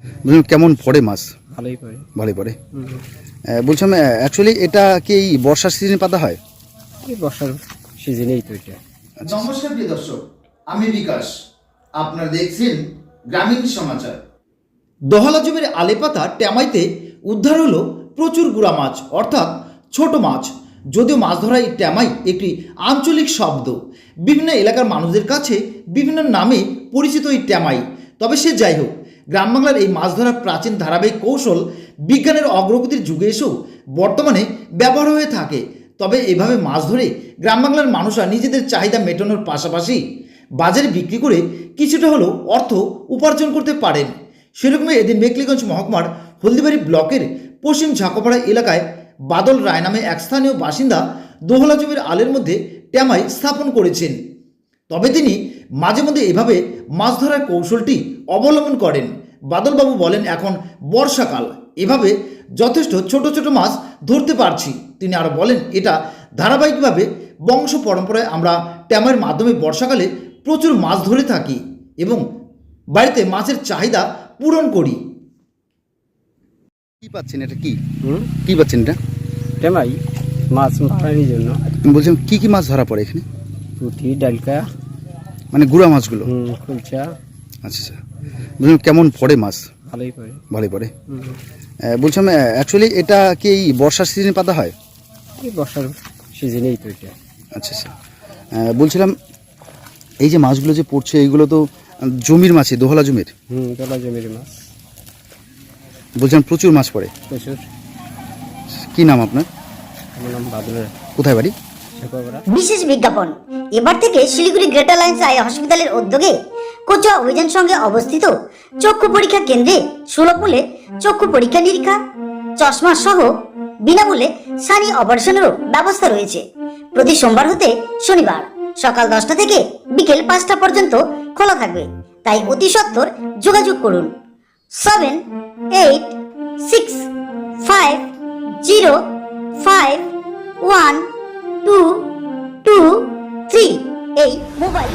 বুঝলাম কেমন পড়ে মাছ? ভালোই পড়ে। ভালোই পড়ে। বলছিলাম অ্যাকচুয়ালি এটা কি এই বর্ষার সিজনে পাতা হয়? এই বর্ষার সিজনেই তো এটা। নমস্কার প্রিয় দর্শক, আমি বিকাশ। আপনারা দেখছেন গ্রামীণ সমাচার। দহলা জমির আলেপাতা ট্যামাইতে উদ্ধার হলো প্রচুর গুড়া মাছ, অর্থাৎ ছোট মাছ। যদিও মাছ ধরা এই ট্যামাই একটি আঞ্চলিক শব্দ, বিভিন্ন এলাকার মানুষদের কাছে বিভিন্ন নামে পরিচিত এই ট্যামাই। তবে সে যাই হোক, গ্রাম বাংলার এই মাছ ধরার প্রাচীন ধারাবাহিক কৌশল বিজ্ঞানের অগ্রগতির যুগে এসেও বর্তমানে ব্যবহার হয়ে থাকে। তবে এভাবে মাছ ধরে গ্রাম বাংলার মানুষরা নিজেদের চাহিদা মেটানোর পাশাপাশি বাজারে বিক্রি করে কিছুটা হলেও অর্থ উপার্জন করতে পারেন। সেরকমই এদিন মেকলিগঞ্জ মহকুমার হলদিবাড়ি ব্লকের পশ্চিম ঝাঁকপাড়া এলাকায় বাদল রায় নামে এক স্থানীয় বাসিন্দা দোহলা জমির আলের মধ্যে ট্যামাই স্থাপন করেছেন। তবে তিনি মাঝে মধ্যে এভাবে মাছ ধরার কৌশলটি অবলম্বন করেন। বাদলবাবু বলেন, এখন বর্ষাকাল, এভাবে যথেষ্ট ছোট ছোট মাছ ধরতে পারছি। তিনি আরও বলেন, এটা ধারাবাহিকভাবে বংশ পরম্পরায় আমরা ট্যামাইয়ের মাধ্যমে বর্ষাকালে প্রচুর মাছ ধরে থাকি এবং বাড়িতে মাছের চাহিদা পূরণ করি। কি পাচ্ছেন এটা? কি হুম, কি পাচ্ছেন এটা? টেমাই মাছ মারার জন্য। বলছিলাম কি কি মাছ ধরা পড়ে এখানে? পুঁটি, ডালকা, মানে গুড়া মাছগুলো? খুলচা। আচ্ছা আচ্ছা। বলছিলাম কেমন পড়ে মাছ? ভালোই পড়ে। ভালোই পড়ে। বলছিলাম অ্যাকচুয়ালি এটা কি এই বর্ষার সিজনে পাতা হয়? এই বর্ষার সিজনেই তো এটা। আচ্ছা আচ্ছা। বলছিলাম এই যে মাছগুলো যে পড়ছে এইগুলো তো জমির মাছই, দোহলা জমির? দোলা জমির মাছ বলছিলাম প্রচুর মাছ পড়ে। প্রচুর। কি নাম আপনার? আমার নাম বাদলের কোথায় বাড়ি? ঝাঁকপাড়া। বিশেষ বিজ্ঞাপন। এবার থেকে শিলিগুড়ি গ্রেটার লাইন্স আই হসপিটালের উদ্যোগে কোচুয়া অভিযান সঙ্গে অবস্থিত চক্ষু পরীক্ষা কেন্দ্রে সুলভ মূল্যে চক্ষু পরীক্ষা নিরীক্ষা, চশমা সহ বিনামূল্যে সানি অপারেশনেরও ব্যবস্থা রয়েছে। প্রতি সোমবার হতে শনিবার সকাল 10টা থেকে বিকেল 5টা পর্যন্ত খোলা থাকবে। তাই অতি সত্বর যোগাযোগ করুন 7865051223 এই মোবাইল।